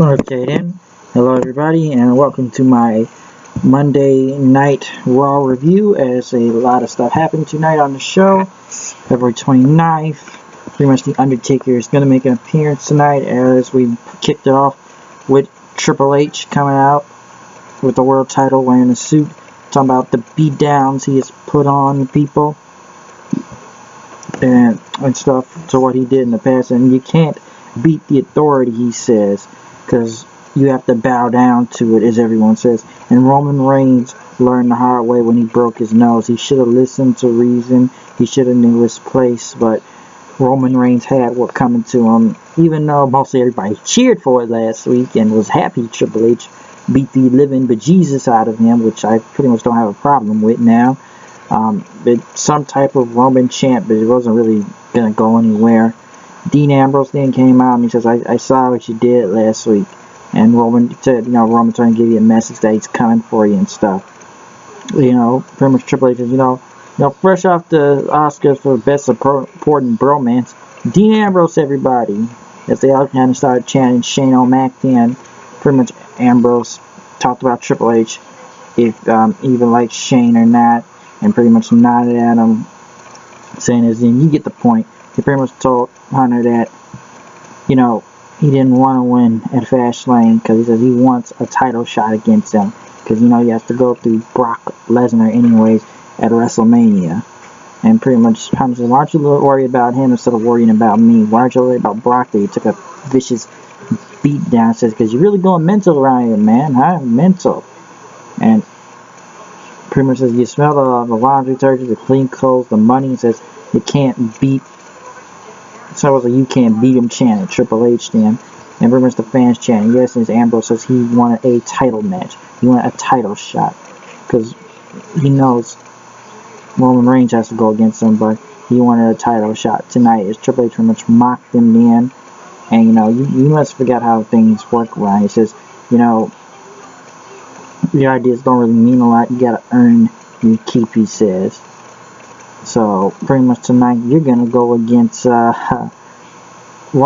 Okay then, hello everybody and welcome to my Monday Night Raw review, as a lot of stuff happened tonight on the show. February 29th, pretty much the Undertaker is going to make an appearance tonight, as we kicked it off with Triple H coming out with the world title, wearing a suit, talking about the beatdowns he has put on people and stuff to what he did in the past, and you can't beat the authority, he says, because you have to bow down to it, as everyone says. And Roman Reigns learned the hard way when he broke his nose. He should have listened to reason. He should have knew his place, but Roman Reigns had what coming to him, even though mostly everybody cheered for it last week and was happy Triple H beat the living bejesus out of him, which I pretty much don't have a problem with now. It's some type of Roman chant, but it wasn't really going to go anywhere. Dean Ambrose then came out and he says, I saw what you did last week. And Roman said, Roman's trying to give you a message that he's coming for you and stuff. Pretty much Triple H says, fresh off the Oscars for Best Supporting Bromance, Dean Ambrose, everybody. As they all kind of started chanting Shane O'Mac then, pretty much Ambrose talked about Triple H, if even like Shane or not, and pretty much nodded at him, saying, as in, you get the point. He pretty much told Hunter that, he didn't want to win at Fastlane, because he says he wants a title shot against him, because, he has to go through Brock Lesnar anyways at WrestleMania. And pretty much Hunter says, why aren't you worried about him instead of worrying about me? Why aren't you worried about Brock that you took a vicious beat down? Says, because you're really going mental around here, man, huh? Mental. And pretty much says, you smell the laundry detergent, the clean clothes, the money. He says, you can't beat. So I was like, you can't beat him chanting Triple H then. And pretty much the fans chanting, yes, and Ambrose says he wanted a title match. He wanted a title shot. Because he knows Roman Reigns has to go against him, but he wanted a title shot tonight, as Triple H pretty much mocked him then. And, you must forget how things work around. He says, your ideas don't really mean a lot. You gotta earn your keep, he says. So, pretty much tonight, you're going to go against one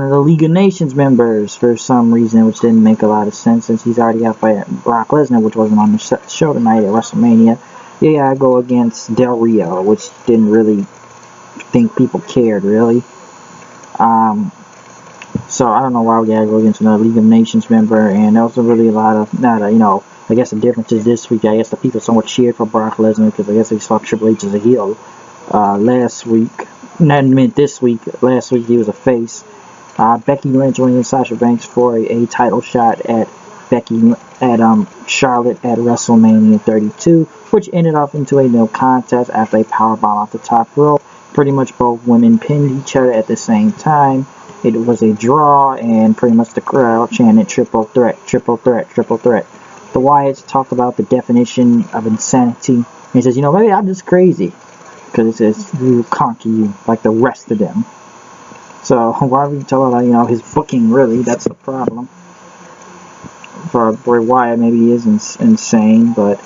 of the League of Nations members for some reason, which didn't make a lot of sense, since he's already out by Brock Lesnar, which wasn't on the show tonight at WrestleMania. Yeah, I go against Del Rio, which didn't really think people cared, really. So, I don't know why we got to go against another League of Nations member, and there was really a lot of, I guess the difference is this week, I guess the people somewhat cheered for Brock Lesnar, because I guess they saw Triple H as a heel. Last week, this week, last week he was a face. Becky Lynch winning Sasha Banks for a title shot at Charlotte at WrestleMania 32, which ended off into a no contest after a powerbomb off the top rope. Pretty much both women pinned each other at the same time. It was a draw, and pretty much the crowd chanted triple threat, triple threat, triple threat. The Wyatts talked about the definition of insanity. And he says, maybe I'm just crazy, because it says, we will conquer you like the rest of them. So, why are we talking about, his booking, really? That's the problem. For Bray Wyatt, maybe he is insane, but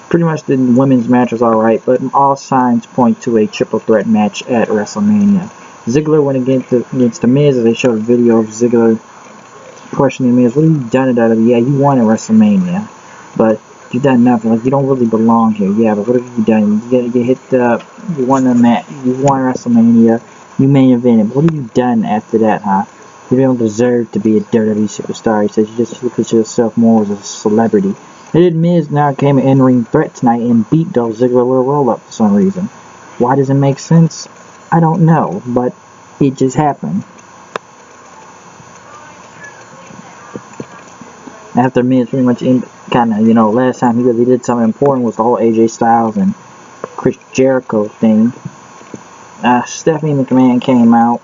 pretty much the women's match was alright, but all signs point to a triple threat match at WrestleMania. Ziggler went against The Miz, as they showed a video of Ziggler questioning The Miz. What have you done at WWE? Yeah, you won at WrestleMania, but you've done nothing. Like, you don't really belong here. Yeah, but what have you done? You won the match. You won WrestleMania. You main evented. What have you done after that, huh? You don't deserve to be a WWE superstar. He says you just look at yourself more as a celebrity. And then Miz now came an in-ring threat tonight and beat Dolph Ziggler with a roll-up for some reason. Why does it make sense? I don't know, but it just happened. After Miz pretty much last time he really did something important was the whole AJ Styles and Chris Jericho thing. Stephanie McMahon came out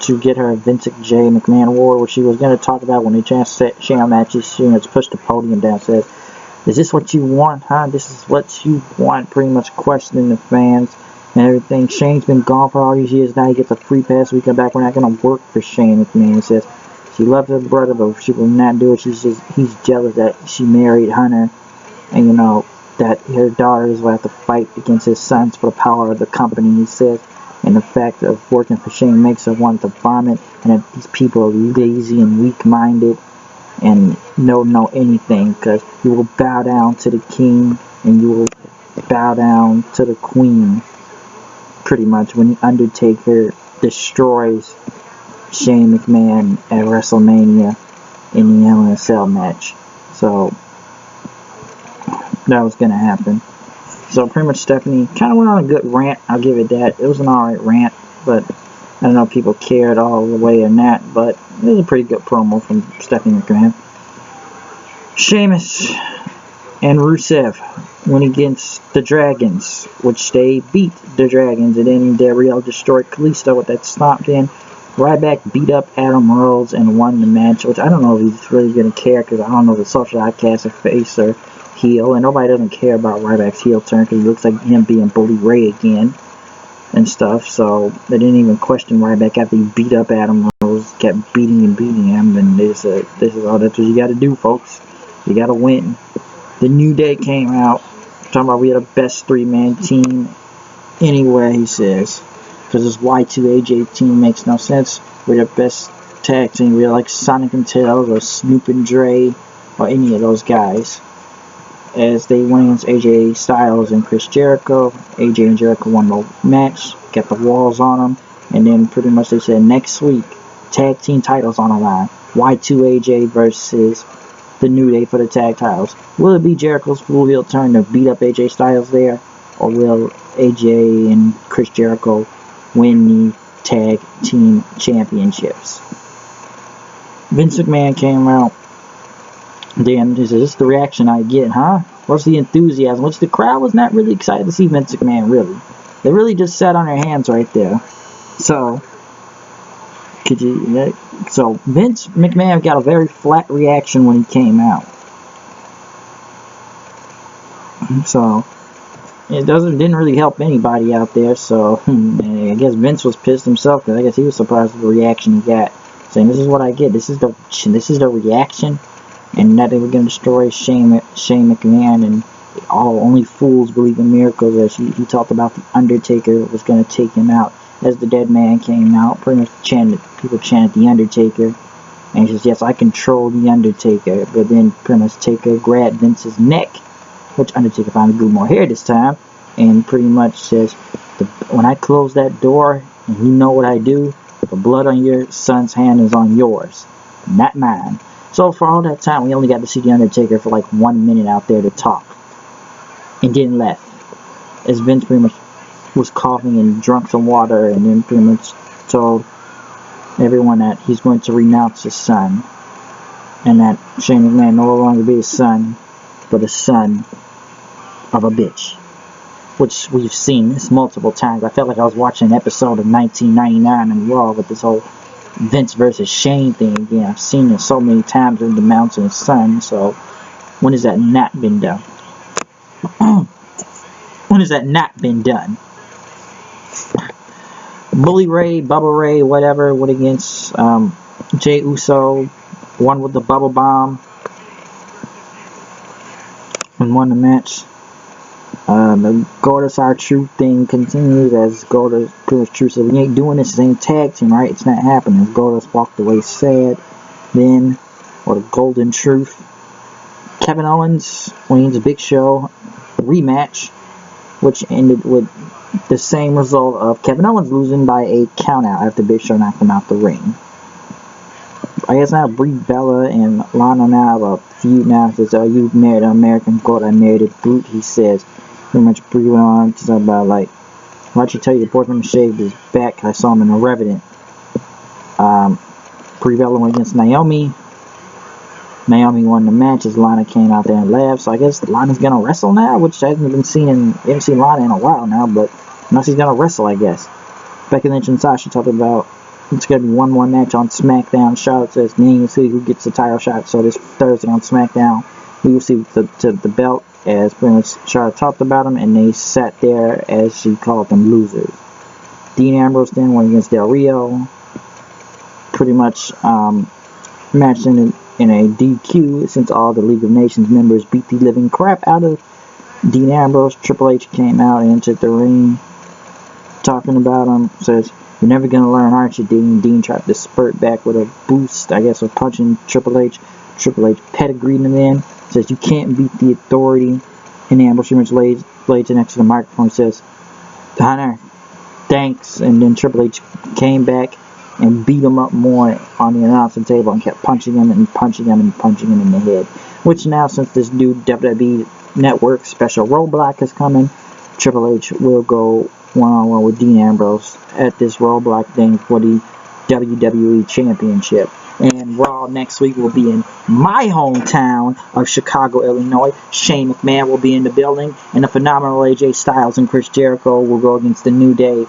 to get her Vincent J. McMahon award, which she was going to talk about when they share matches. She pushed the podium down, said, is this what you want, huh? This is what you want, pretty much questioning the fans and everything. Shane's been gone for all these years, now he gets a free pass. We come back, we're not going to work for Shane McMahon. He says she loves her brother, but she will not do it. He's jealous that she married Hunter, and that her daughters will have to fight against his sons for the power of the company, he says. And and the fact of working for Shane makes her want to vomit, and that these people are lazy and weak-minded and don't know anything, because you will bow down to the king and you will bow down to the queen, pretty much, when the Undertaker destroys Shane McMahon at WrestleMania in the Hell in a Cell match. So that was gonna happen. So pretty much Stephanie kind of went on a good rant. I'll give it that. It was an alright rant, but I don't know if people cared all the way or not, but it was a pretty good promo from Stephanie McMahon. Sheamus and Rusev went against the Dragons, which they beat the Dragons, and then Del Rio destroyed Kalisto with that stomp in. Ryback beat up Adam Rose and won the match, which I don't know if he's really going to care, because I don't know if the Social Outcast is face or heel, and nobody doesn't care about Ryback's heel turn, because he looks like him being Bully Ray again and stuff, so they didn't even question Ryback after he beat up Adam Rose, kept beating him, and this is all that's what you got to do, folks. You got to win. The New Day came out, talking about we had a best three-man team anywhere, he says. Because this Y2 AJ team makes no sense. We're the best tag team. We're like Sonic and Tails or Snoop and Dre or any of those guys. As they went against AJ Styles and Chris Jericho. AJ and Jericho won the match. Got the walls on them. And then pretty much they said next week, tag team titles on the line. Y2 AJ versus the New Day for the tag titles. Will it be Jericho's full heel turn to beat up AJ Styles there? Or will AJ and Chris Jericho win the tag team championships? Vince McMahon came out. Then he says, this is the reaction I get, huh? What's the enthusiasm? Which the crowd was not really excited to see Vince McMahon, really. They really just sat on their hands right there. So Vince McMahon got a very flat reaction when he came out. So it didn't really help anybody out there. So I guess Vince was pissed himself, because I guess he was surprised with the reaction he got, saying this is what I get. This is the reaction, and that they were going to destroy Shane McMahon, and only fools believe in miracles. As he talked about the Undertaker was going to take him out. As the dead man came out, pretty much people chanted the Undertaker, and he says, yes, I control the Undertaker. But then pretty much Taker grabbed Vince's neck, which Undertaker finally grew more hair this time, and pretty much says, when I close that door, and you know what I do, the blood on your son's hand is on yours, not mine. So for all that time, we only got to see the Undertaker for like 1 minute out there to talk, and then left, as Vince pretty much was coughing and drunk some water, and then pretty much told everyone that he's going to renounce his son, and that Shane McMahon no longer be his son, but a son of a bitch. Which we've seen this multiple times. I felt like I was watching an episode of 1999 in Raw with this whole Vince versus Shane thing again. I've seen it so many times in the Mountain of Sun, so when has that not been done? When has that not been done? Bully Ray, Bubba Ray, whatever, went against Jey Uso, won with the bubble bomb, and won the match. The Goldust RTruth thing continues, as Goldust pretty much said, we ain't doing this, ain't tag team, right? It's not happening. Goldust walked away sad. Then, or the Golden Truth, Kevin Owens wins a Big Show rematch, which ended with the same result of Kevin Owens losing by a countout after Big Show knocked him out the ring. I guess now Brie Bella and Lana now have a feud now. He says, you married an American goat, I married a brute, he says. Pretty much Brie went on to talk about, like, why'd you tell you the boyfriend shaved his back? I saw him in a Revenant. Brie Bella went against Naomi. Naomi won the match as Lana came out there and laughed. So I guess Lana's gonna wrestle now, which hasn't been seen we haven't seen Lana in a while now, but now she's gonna wrestle, I guess. Becky Lynch and Sasha talked about it's gonna be 1-1 match on SmackDown. Charlotte says we will see who gets the title shot. So this Thursday on SmackDown, we will see the belt, as pretty much Charlotte talked about them, and they sat there as she called them losers. Dean Ambrose then went against Del Rio. Pretty much match in a DQ, since all the League of Nations members beat the living crap out of Dean Ambrose. Triple H came out and entered the ring. talking about him, says, "You're never going to learn, aren't you, Dean?" Dean tried to spurt back with a boost, I guess, of punching Triple H. Triple H pedigreed him in, says, "You can't beat the authority." And Ambrose lays to next to the microphone, says, "Hunter, thanks." And then Triple H came back and beat him up more on the announcing table and kept punching him and punching him and punching him in the head. Which now, since this new WWE Network special roadblock is coming, Triple H will go one-on-one with Dean Ambrose at this roadblock thing for the WWE Championship. And Raw next week will be in my hometown of Chicago, Illinois. Shane McMahon will be in the building, and the phenomenal AJ Styles and Chris Jericho will go against the New Day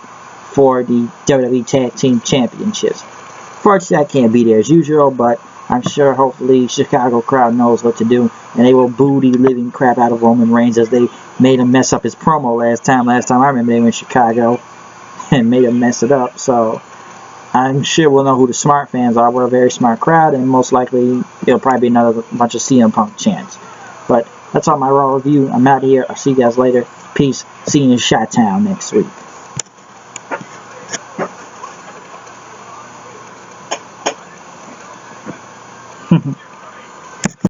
for the WWE Tag Team Championships. Fortunately, I can't be there as usual, but I'm sure hopefully Chicago crowd knows what to do, and they will boo the living crap out of Roman Reigns as they made him mess up his promo last time. Last time I remember they were in Chicago and made him mess it up, so I'm sure we'll know who the smart fans are. We're a very smart crowd, and most likely it'll probably be another bunch of CM Punk chants. But that's all my Raw review. I'm out of here. I'll see you guys later. Peace. See you in Chi-Town next week.